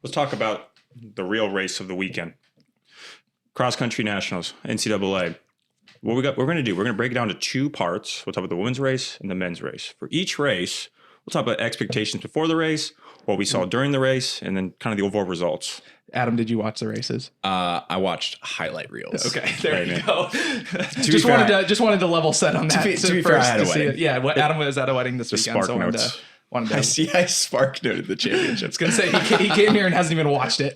Let's talk about the real race of the weekend. Cross country nationals, NCAA. What we're going to do, we're going to break it down to two parts. We'll talk about the women's race and the men's race. For each race, we'll talk about expectations before the race, what we saw during the race, and then kind of the overall results. Adam, did you watch the races? I watched highlight reels. Okay, there you man. go. just wanted to level set on that. To be fair, I had a wedding. Yeah, Adam was at a wedding this weekend, so wanted to. I spark noted the championships. I was gonna say he came here and hasn't even watched it.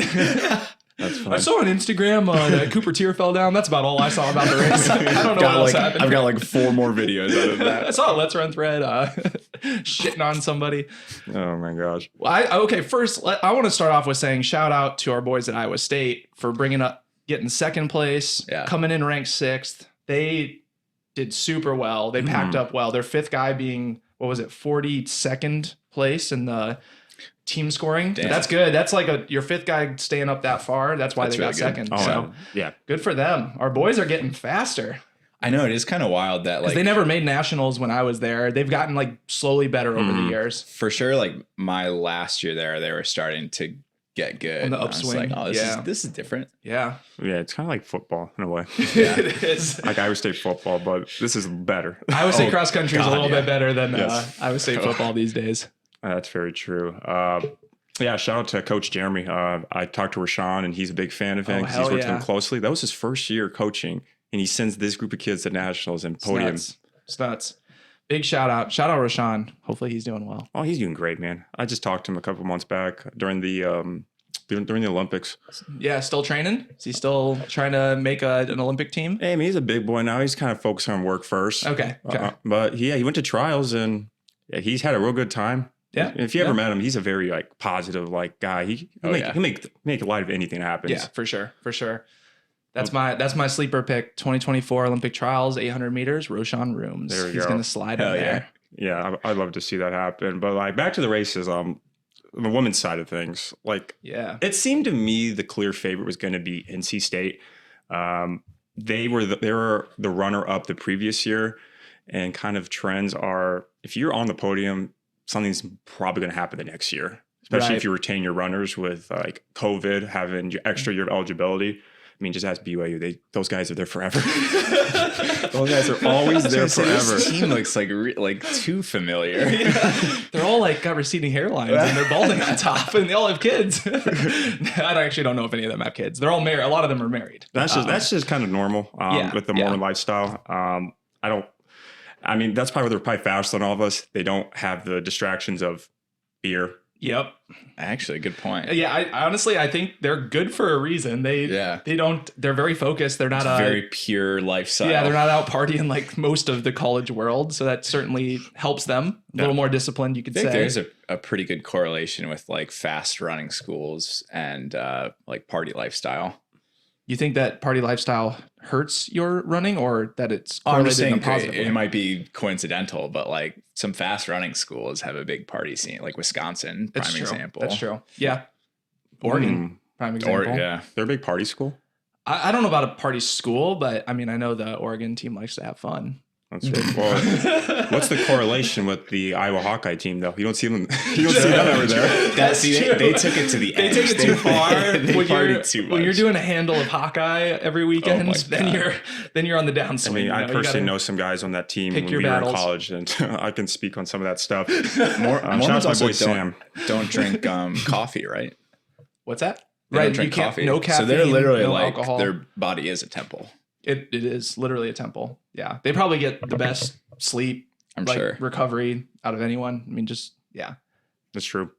That's fine. I saw on Instagram that Cooper Teare fell down. That's about all I saw about the race. I don't know what else happened. I've got like 4 more videos out of that. I saw a Let's Run thread shitting on somebody. Oh my gosh. Well, first, I want to start off with saying shout out to our boys at Iowa State for getting second place, coming in ranked 6th. They did super well. They packed up well. Their 5th guy being, 42nd place in the team scoring. Damn. That's good. That's like your 5th guy staying up that far. That's why they got second. Oh, so yeah, good for them. Our boys are getting faster. I know, it is kind of wild that they never made nationals when I was there. They've gotten like slowly better over the years. For sure, like my last year there, they were starting to get good. On the upswing. This is different. Yeah. Yeah, it's kind of like football in a way. Yeah. It is. Like Iowa State football, but this is better. Iowa State cross country is a little bit better than Iowa State football these days. That's very true. Shout out to Coach Jeremy. I talked to Rashawn, and he's a big fan of him because he's worked with him closely. That was his first year coaching, and he sends this group of kids to nationals and podiums. It's nuts. Big shout out. Shout out Rashawn. Hopefully he's doing well. Oh, he's doing great, man. I just talked to him a couple months back during the Olympics. Yeah, still training? Is he still trying to make an Olympic team? Hey, I mean, he's a big boy now. He's kind of focused on work first. Okay. But he went to trials, and he's had a real good time. Yeah. If you ever met him, he's a very positive guy. He make light of anything that happens. Yeah, for sure. That's my sleeper pick. 2024 Olympic trials, 800 meters. Roshan Rooms. He's going to slide in there. Yeah, I'd love to see that happen. But back to the races. The women's side of things. It seemed to me the clear favorite was going to be NC State. They were the runner up the previous year, and kind of trends are if you're on the podium, something's probably going to happen the next year, especially if you retain your runners with COVID, having your extra year of eligibility. I mean, just ask BYU. Those guys are there forever. Those guys are always there forever. This team looks like too familiar. Yeah. They're all got receding hairlines and they're balding on top, and they all have kids. I actually don't know if any of them have kids. They're all married. A lot of them are married. That's just kind of normal with the Mormon lifestyle. That's probably why they're probably faster than all of us. They don't have the distractions of beer. Yep. Actually, good point. Yeah, I honestly think they're good for a reason. They're very focused. They're not a very pure lifestyle. Yeah, they're not out partying like most of the college world. So that certainly helps them. A little more disciplined, you could say. There's a pretty good correlation with fast running schools and party lifestyle. You think that party lifestyle hurts your running, or that it's I'm just saying positively? It might be coincidental, but some fast running schools have a big party scene, like Wisconsin, prime example. That's true. Yeah. Oregon, prime example. They're a big party school. I don't know about a party school, but I know the Oregon team likes to have fun. That's right. Well, what's the correlation with the Iowa Hawkeye team, though? You don't see them. You don't see them over there. They took it to the edge. They took it too far. They partied too much. When you're doing a handle of Hawkeye every weekend, then you're on the downswing. I personally know some guys on that team when we were in college, and I can speak on some of that stuff. Mormons also don't drink coffee, right? What's that? They don't drink coffee. No caffeine. So they're literally alcohol. Their body is a temple. It is literally a temple. Yeah. They probably get the best sleep, I'm sure, recovery out of anyone. That's true.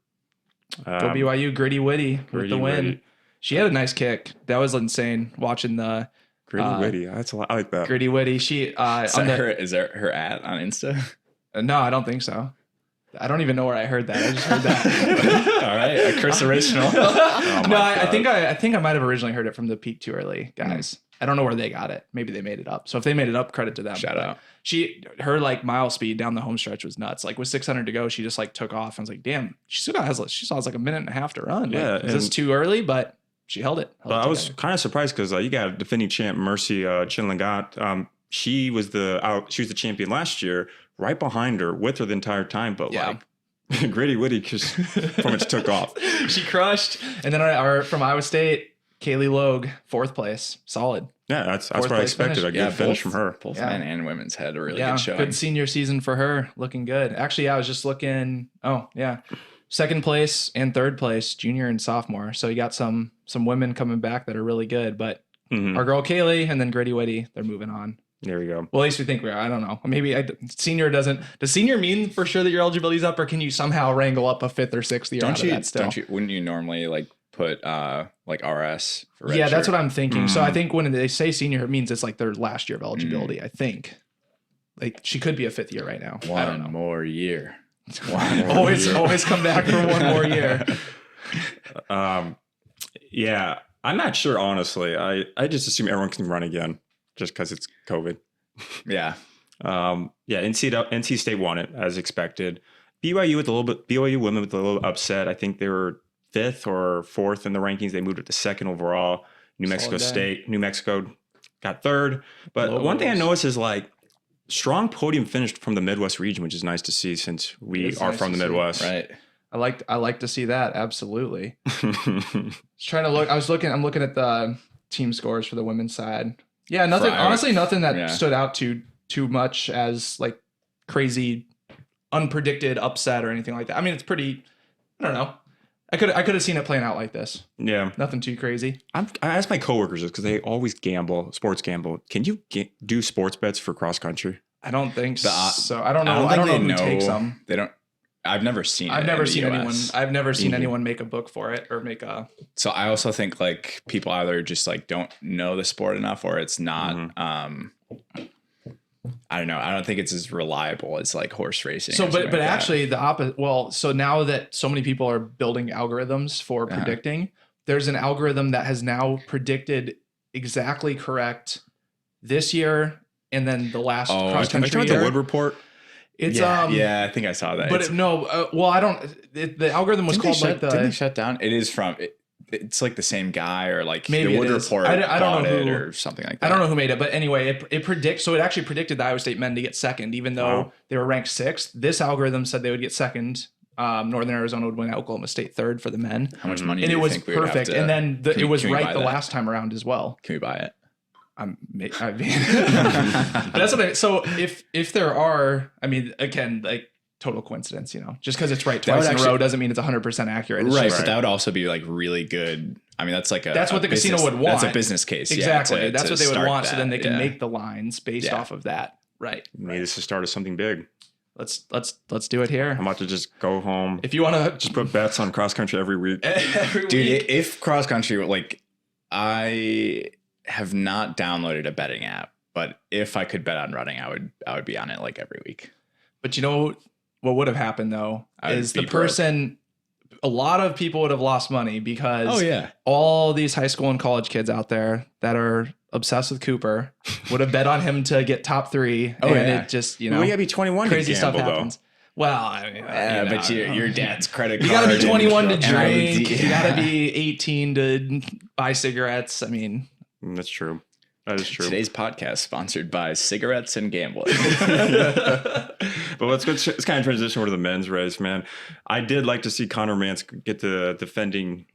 Go BYU, Gritty Whitti with the win. Whitti. She had a nice kick. That was insane watching the Gritty Whitti. That's a lot. I like that. Gritty Whitti. She is that her ad on Insta? No, I don't think so. I don't even know where I heard that. I just heard that. All right, Chris original. I think I might have originally heard it from the Peak Too Early guys. I don't know where they got it. Maybe they made it up. So if they made it up, credit to them. Shout out. Her mile speed down the home stretch was nuts. With 600 to go, she just took off. I was like, damn, she still has a minute and a half to run. Yeah, is this too early? But she held it. I was kind of surprised because you got a defending champ, Mercy Chinlangat. She was the champion last year, right behind her, with her the entire time. But Gritty Whitti just pretty much took off. She crushed. And then our from Iowa State, Kaylee Logue, 4th place. Solid. Yeah, that's what I expected. Finish. A good finish from her. Both men and women's had a really good showing. Good senior season for her. Looking good. Actually, I was just looking. Oh, yeah. 2nd place and 3rd place, junior and sophomore. So you got some women coming back that are really good. But our girl Kaylee and then Gritty Whitti, they're moving on. There we go. Well, at least we think we are. I don't know. Maybe senior doesn't. Does senior mean for sure that your eligibility's up, or can you somehow wrangle up a 5th or 6th year out of that still? Wouldn't you normally like put like RS for red Yeah, that's shirt? what I'm thinking. So I think when they say senior, it means it's like their last year of eligibility. I think. Like she could be a 5th year right now. I don't know. More year. Always come back for one more year. Yeah, I'm not sure, honestly. I just assume everyone can run again just because it's COVID. Yeah. NC State won it as expected. BYU women with a little upset. I think they were 5th or 4th in the rankings. They moved up to 2nd overall. New Mexico got 3rd. But one thing I noticed is like strong podium finish from the Midwest region, which is nice to see since we are from the Midwest. Right. I like to see that. Absolutely. I'm looking at the team scores for the women's side. Yeah, nothing. Honestly, nothing that stood out too much as like crazy, unpredicted upset or anything like that. I mean, it's pretty. I don't know. I could have seen it playing out like this. Yeah, nothing too crazy. I ask my coworkers this because they always sports gamble. Can you do sports bets for cross country? I don't think so. I don't know. I don't know who takes them. They don't. I've never seen anyone make a book for it or make a. So I also think like people either just like don't know the sport enough or it's not. I don't know. I don't think it's as reliable as like horse racing. So, but actually the opposite. Well, so now that so many people are building algorithms for predicting, there's an algorithm that has now predicted exactly correct this year and then the last cross country year. The Wood Report. It's I think I saw that. But I don't. The algorithm was called like the. Didn't they shut down? It is from. It's like the same guy or like maybe the Wood Report. I don't know who or something like that. I don't know who made it, but anyway, it predicts. So it actually predicted the Iowa State men to get 2nd, even though they were ranked 6th. This algorithm said they would get 2nd. Northern Arizona would win Oklahoma State 3rd for the men. How much money? And do it you was think we would perfect. have to, and then it was right the last time around as well. Can we buy it? I mean, that's what so if there are, I mean, again, like total coincidence, just because it's right twice in a row doesn't mean it's 100% accurate. Right. But that would also be like really good. I mean, that's what the casino would want. That's a business case. Exactly. That's what they would want. So then they can make the lines based off of that. Right. Maybe this is the start of something big. Let's do it here. I'm about to just go home. If you want to just put bets on cross country every week. Dude, if cross country, like I have not downloaded a betting app, but if I could bet on running, I would be on it like every week. But what would have happened though is the person, a lot of people would have lost money because all these high school and college kids out there that are obsessed with Cooper would have bet on him to get top 3. It just, we gotta be 21 crazy to gamble, stuff happens. Though. Well, I mean, but your dad's credit card. You gotta be 21 to drink. You gotta be 18 to buy cigarettes. I mean, that's true. That is true. Today's podcast sponsored by cigarettes and gambling. But let's kind of transition over to the men's race, man. I did like to see Connor Mantz get the defending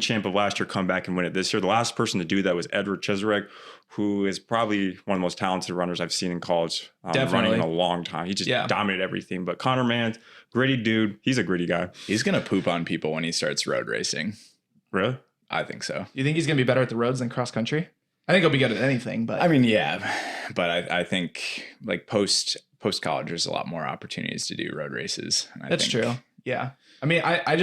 champ of last year come back and win it this year. The last person to do that was Edward Cheserek, who is probably one of the most talented runners I've seen in college. Running in a long time. He just dominated everything. But Connor Mantz, gritty dude. He's a gritty guy. He's going to poop on people when he starts road racing. Really? I think so. You think he's going to be better at the roads than cross country? I think he'll be good at anything, but I mean, but I think like post college, there's a lot more opportunities to do road races. That's true. Yeah. I mean, I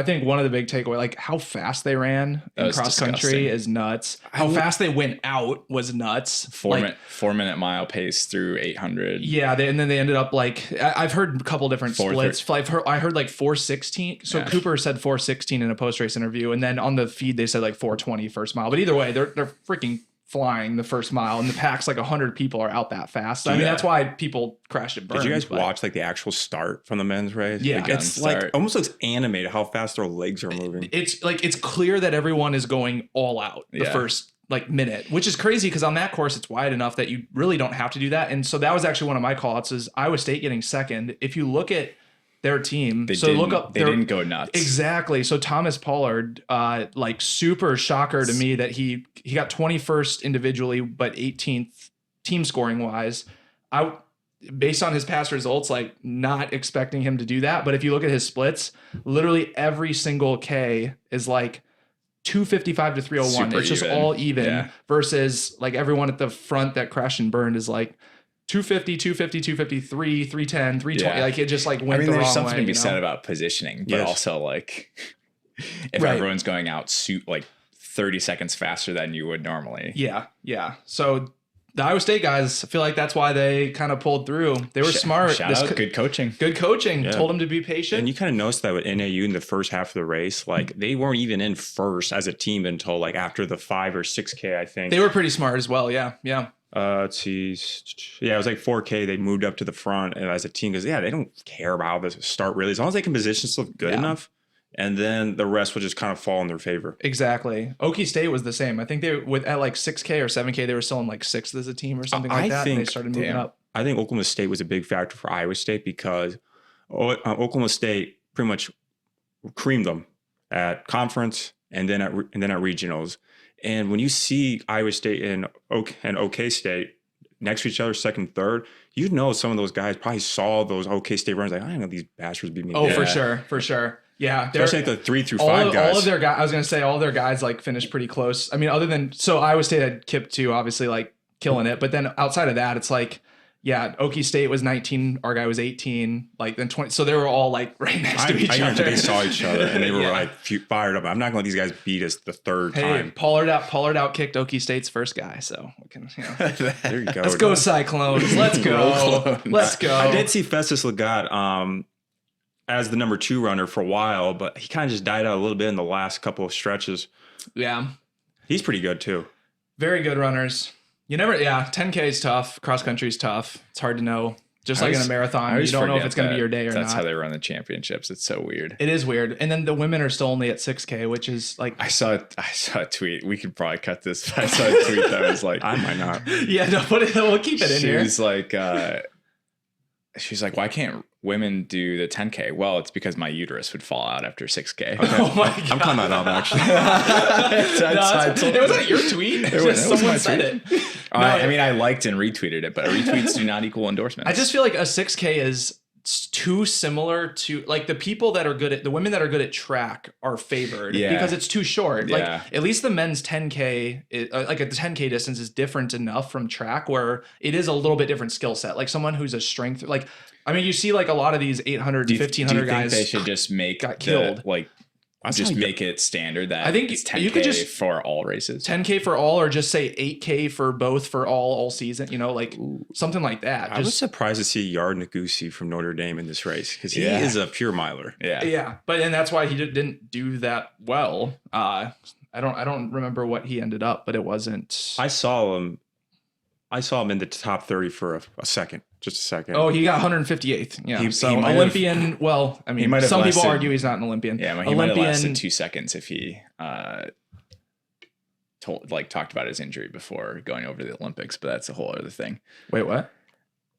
think one of the big takeaway, like how fast they ran in cross country is nuts. How fast they went out was nuts. 4 minute mile pace through 800. Yeah. And then they ended up like, I've heard a couple different splits. I heard like 4:16. So Cooper said 4:16 in a post race interview. And then on the feed, they said like 4:20 first mile, but either way, they're freaking flying the first mile, and the pack's like 100 people are out that fast. I mean, that's why people crashed and burned. Did you guys watch like the actual start from the men's race? Yeah, it's like almost looks animated how fast their legs are moving. It's like it's clear that everyone is going all out the first like minute, which is crazy because on that course it's wide enough that you really don't have to do that. And so that was actually one of my call outs is Iowa State getting 2nd. If you look at their team. They didn't go nuts. Exactly. So Thomas Pollard, like super shocker to me that he got 21st individually, but 18th team scoring wise. Based on his past results, like not expecting him to do that. But if you look at his splits, literally every single K is like 255 to 301. Super it's just even. All even versus like everyone at the front that crashed and burned is like 250, 250, 253, 310, 320. Like it just like went the wrong way. There's something to be said about positioning, but also like if everyone's going out like 30 seconds faster than you would normally. Yeah. Yeah. So the Iowa State guys, I feel like that's why they kind of pulled through. They were smart. Shout out, good coaching. Good coaching. Yeah. Told them to be patient. And you kind of noticed that with NAU in the first half of the race, like they weren't even in first as a team until like after the 5 or 6K, I think. They were pretty smart as well. Yeah. Yeah. Let's see. Yeah, it was like 4K. They moved up to the front as a team because, they don't care about how the start really. As long as they can position stuff good enough. And then the rest will just kind of fall in their favor. Exactly. Okie State was the same. I think they at like 6K or 7K, they were still in like 6th as a team or something like that. And they started moving up. I think Oklahoma State was a big factor for Iowa State because Oklahoma State pretty much creamed them at conference and then at regionals. And when you see Iowa State and OK State next to each other, second, third, you know some of those guys probably saw those OK State runs like, I don't know these bastards beat me. Oh, for sure. Yeah, especially like the 3 through 5 guys. All of their guys, I was gonna say, all of their guys like finished pretty close. I mean, other than Iowa State had Kip too, obviously like killing it. But then outside of that, it's like, Okie State was 19, our guy was 18, like then 20. So they were all like right next to each other. They saw each other and they were like fired up. I'm not gonna let these guys beat us the third time. Pollard out kicked Okie State's first guy. So we can, there you go. Let's go Cyclones. Let's go. Let's go. I did see Festus Legat as the number 2 runner for a while, but he kind of just died out a little bit in the last couple of stretches. Yeah. He's pretty good too. Very good runners. 10K is tough. Cross country is tough. It's hard to know. Just like in a marathon, you don't know if it's going to be your day or not. That's how they run the championships. It's so weird. It is weird. And then the women are still only at 6K, which is like... I saw a tweet. We could probably cut this. But I saw a tweet that was like... I might not. Yeah, no, we'll keep it in here. She was like, why can't women do the 10K? Well, it's because my uterus would fall out after 6K. Okay. Oh my God. I'm calling that out, actually. It wasn't your tweet. Someone said it. I mean, I liked and retweeted it, but retweets do not equal endorsements. I just feel like a 6K is too similar to like the women that are good at track are favored because it's too short. Like at least the men's 10K, like at the 10K distance is different enough from track where it is a little bit different skill set. Like someone who's a strength, like, I mean, you see like a lot of these 800, 1500 guys. They should just got killed. Make it standard that I think it's 10K you could just for all races. 10K for all, or just say 8K for both for all season, something like that. I was surprised to see Yard Nagusi from Notre Dame in this race because he is a pure miler. Yeah. But that's why he didn't do that well. I don't remember what he ended up, but it wasn't. I saw him in the top 30 for a second. Just a second. Oh, he got 158th. Yeah. He Olympian. Well, I mean, some people argue he's not an Olympian. Yeah, he might have lasted 2 seconds if he talked about his injury before going over to the Olympics, but that's a whole other thing. Wait, what?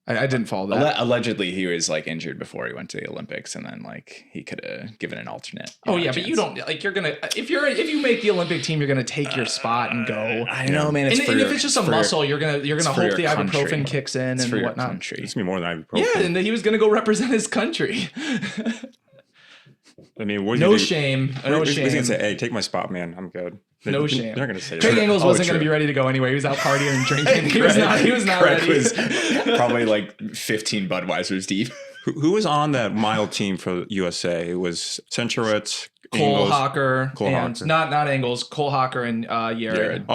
I didn't follow that. Allegedly, he was injured before he went to the Olympics, and then he could have given an alternate. Oh yeah, but you don't you're gonna if you make the Olympic team, you're gonna take your spot and go. I know, man. And if it's just a muscle, you're gonna hope the ibuprofen kicks in and whatnot. Country. It's gonna be more than ibuprofen. Yeah, and he was gonna go represent his country. I mean, no shame. He's gonna say, "Hey, take my spot, man. I'm good." No shame. They're gonna say Craig Engels wasn't going to be ready to go anyway. He was out partying and drinking. He was not Craig ready. Was probably 15 Budweisers deep. Who was on that mile team for USA? It was Centrowitz, Cole Hocker, not Engels. Cole Hocker and Yared.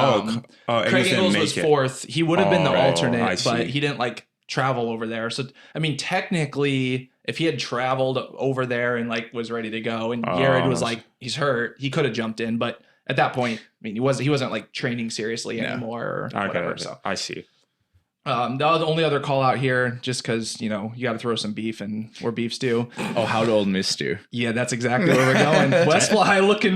Craig Engels was 4th. He would have been the alternate, but he didn't travel over there. So I mean, technically, if he had traveled over there and was ready to go, and Yared was he's hurt, he could have jumped in, but. At that point, I mean, he wasn't training seriously anymore or whatever. So I see. The only other call out here, just because you got to throw some beef and where beefs do. Oh, how Old Miss do? Yeah, that's exactly where we're going. Westfly looking.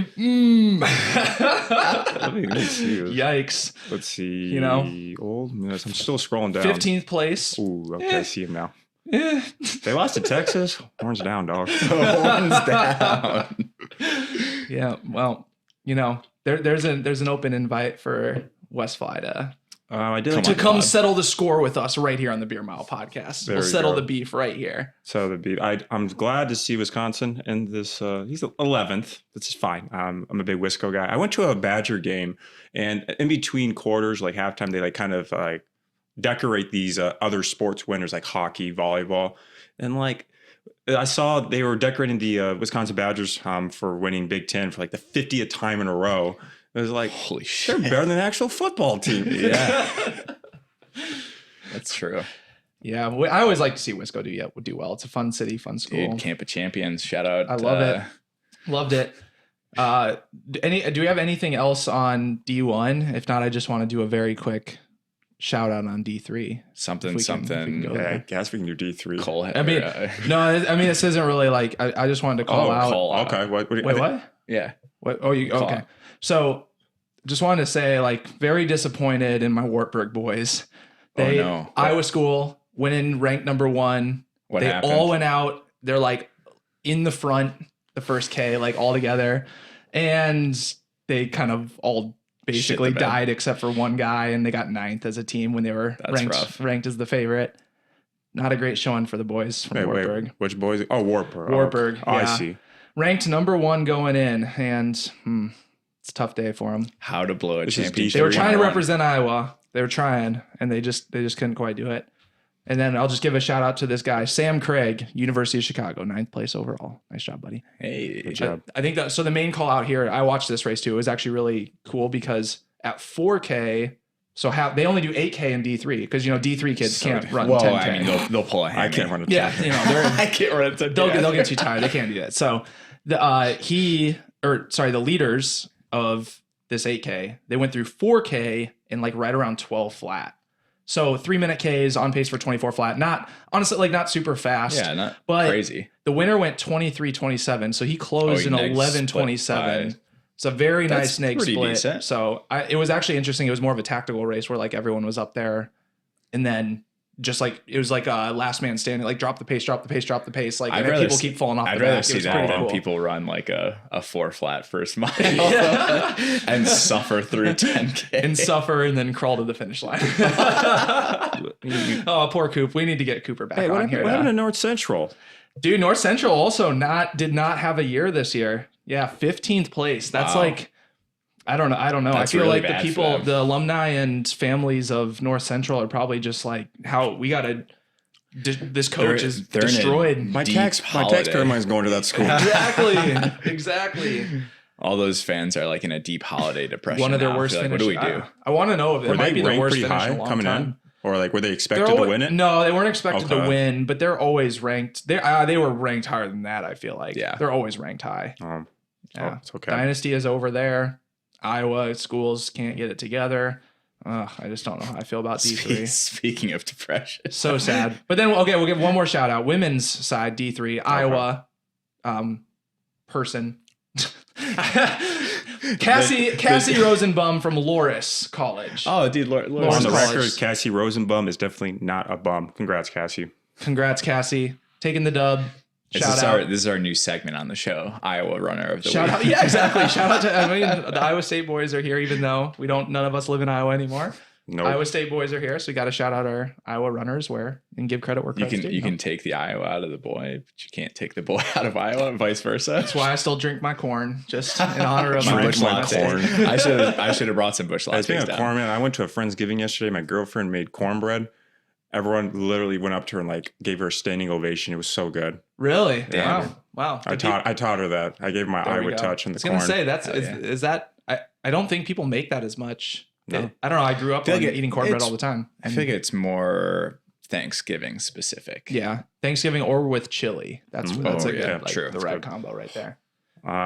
Let me see. Yikes! Let's see. Old Miss. I'm still scrolling down. 15th place. Ooh, okay, I see him now. They lost to Texas. Horns down, dog. Horns down. Yeah, well, there's an open invite for West Fly to come settle the score with us right here on the Beer Mile podcast. We'll settle the beef right here. So the beef. I'm glad to see Wisconsin in this. He's 11th. This is fine. I'm a big Wisco guy. I went to a Badger game, and in between quarters, like halftime, they kind of decorate these other sports winners like hockey, volleyball, and I saw they were decorating the Wisconsin Badgers for winning Big Ten for the 50th time in a row. It was like, holy shit, they're better than the actual football team. Yeah, that's true. Yeah, I always like to see Wisco do well. It's a fun city, fun school. Dude, Camp of Champions, shout out. I love it. Loved it. Do we have anything else on D1? If not, I just want to do a very quick shout out on D3. Something. I guess we can do D3. Cole. This isn't really I just wanted to call out. Okay. Wait, what? Yeah. What? Oh, you okay? So, just wanted to say, very disappointed in my Wartburg boys. Iowa school winning ranked number 1. What they happened? all went out. They're in the front, the first K, all together, and they kind of all basically died except for one guy, and they got 9th as a team when they were ranked as the favorite. Not a great showing for the boys from Wartburg. Wait, which boys? Oh, Wartburg. Wartburg. Oh, yeah. I see. Ranked number 1 going in, and it's a tough day for them. How to blow a championship. They were trying to represent Iowa. They were trying, and they just couldn't quite do it. And then I'll just give a shout out to this guy, Sam Craig, University of Chicago, 9th place overall. Nice job, buddy. Hey, good job. I think that, so the main call out here, I watched this race too. It was actually really cool because at 4K, they only do 8K in D3 because, D3 kids can't run 10K. I mean, they'll pull a hammy. I can't run a 10K. Yeah, I can't run a 10K. They'll get too tired. They can't do that. So the leaders of this 8K, they went through 4K in right around 12 flat. So 3-minute Ks on pace for 24 flat. Not honestly, not super fast. Yeah, not but crazy. The winner went 23:27, so he closed in 11:27. It's a very nice snake split. Decent. So it was actually interesting. It was more of a tactical race where everyone was up there, and then just it was a last man standing, drop the pace. People keep falling off. I'd rather see that than people run a 4 flat first mile and suffer through 10K and suffer and then crawl to the finish line. Oh, poor Coop. We need to get Cooper back on here. What happened to North Central? Dude, North Central also did not have a year this year. Yeah, 15th place. That's I don't know. That's I feel really the people, the alumni and families of North Central are probably just how we got to. This coach is destroyed. My taxpayer money is going to that school. Exactly. All those fans are in a deep holiday depression. One of their worst finishes. What do we do? I want to know if it might be the worst pretty finish high in a long coming time. in, or were they expected to win it? No, they weren't expected to win, but they're always ranked. They were ranked higher than that. I feel like they're always ranked high. It's okay. Dynasty is over there. Iowa schools can't get it together. I just don't know how I feel about D3. Speaking of depression. So sad. But then, okay, we'll give one more shout out. Women's side, D3, Iowa person. Cassie Rosenbaum from Loris College. Oh, dude, Loris on the record, Cassie Rosenbaum is definitely not a bum. Congrats, Cassie. Congrats, Cassie. Taking the dub. This is our new segment on the show, Iowa Runner of the Week. Out, yeah, exactly. Shout out to the Iowa State boys are here, even though none of us live in Iowa anymore. Nope. Iowa State boys are here, so we got to shout out our Iowa runners and give credit where credit's due. You can take the Iowa out of the boy, but you can't take the boy out of Iowa, and vice versa. That's why I still drink my corn, just in honor of my Busch Latte. I should have brought some Busch Lattes. Speaking of corn, man, I went to a Friendsgiving yesterday. My girlfriend made cornbread. Everyone literally went up to her and gave her a standing ovation. It was so good. Really? Yeah. Wow. I taught her that. I gave her my Iowa touch on the corn. I was gonna say is that I don't think people make that as much. No. I don't know. I grew up eating cornbread all the time. I think it's more Thanksgiving specific. Yeah, Thanksgiving or with chili. That's true. The right good combo right there.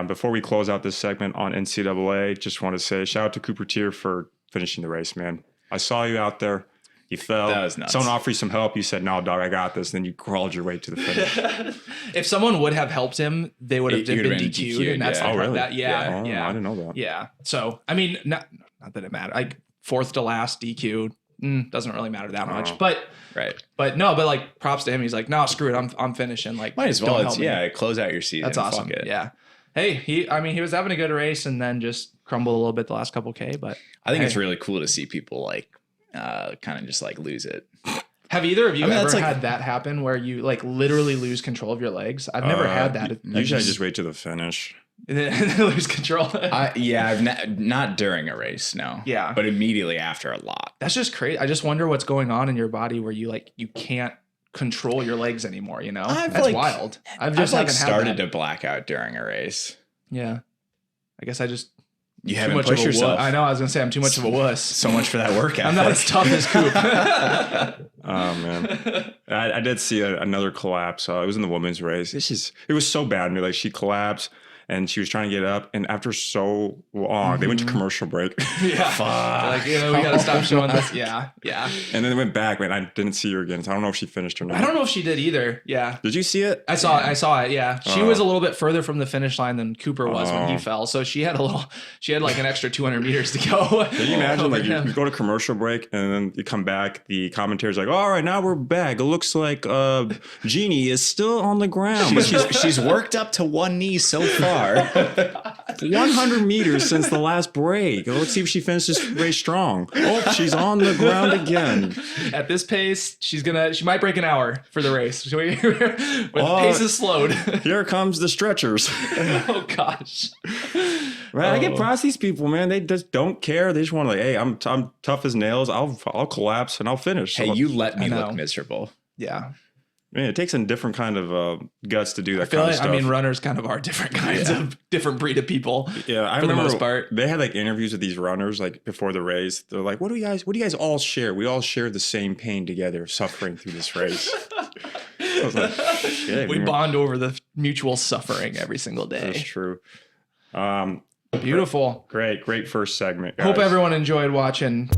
Before we close out this segment on NCAA, just want to say shout out to Cooper Teare for finishing the race, man. I saw you out there. You fell. That was nuts. Someone offered you some help. You said, "No, dog, I got this." And then you crawled your way to the finish. If someone would have helped him, they would have been DQ'd. And that's really? Yeah. I didn't know that. Yeah. So I mean, not that it mattered. 4th to last DQ. doesn't really matter that much. Right. But no, but like props to him. He's like, no, screw it. I'm finishing. Like, might as well. Close out your season. That's awesome. Fuck it. Yeah. Hey, he was having a good race and then just crumbled a little bit the last couple K. But I think it's really cool to see people like kind of just like lose it. Have either of you ever had that happen where you like literally lose control of your legs? I've never had that. Usually I just wait to the finish. Lose control. I've not during a race, no. Yeah. But immediately after a lot. That's just crazy. I just wonder what's going on in your body where you can't control your legs anymore, you know? That's wild. I've started to black out during a race. Yeah. I guess you haven't pushed yourself. I know. I was going to say I'm too much of a wuss. So much for that workout. I'm not as tough as Coop. Oh, man. I did see another collapse. It was in the women's race. It was so bad. Like she collapsed. And she was trying to get up, and after so long, they went to commercial break. Yeah, fuck. Like, we gotta stop showing this. Yeah. And then they went back, man. I didn't see her again, so I don't know if she finished or not. I don't know if she did either. Yeah. Did you see it? I saw it. Yeah. She was a little bit further from the finish line than Cooper was when he fell, so she had like an extra 200 meters to go. Can you imagine? Like you go to commercial break, and then you come back. The commentator's like, "All right, now we're back. It looks like Jeannie is still on the ground. She's worked up to one knee so far." 100 meters since the last break. Let's see if she finishes this race strong. Oh, she's on the ground again. At this pace, she might break an hour for the race. Pace is slowed. Here comes the stretchers. Oh gosh. Right, I get past these people, man. They just don't care. They just want to hey, I'm tough as nails. I'll collapse and I'll finish. Hey, you let me look miserable. Yeah. Man, it takes a different kind of guts to do that kind of stuff. I mean, runners kind of are different kinds of different breed of people. Yeah, I remember the most part. They had like interviews with these runners like before the race. They're like, "What do you guys all share? We all share the same pain together, suffering through this race." I was like, shit, we bond over the mutual suffering every single day. That's true. Beautiful. Great first segment, guys. Hope everyone enjoyed watching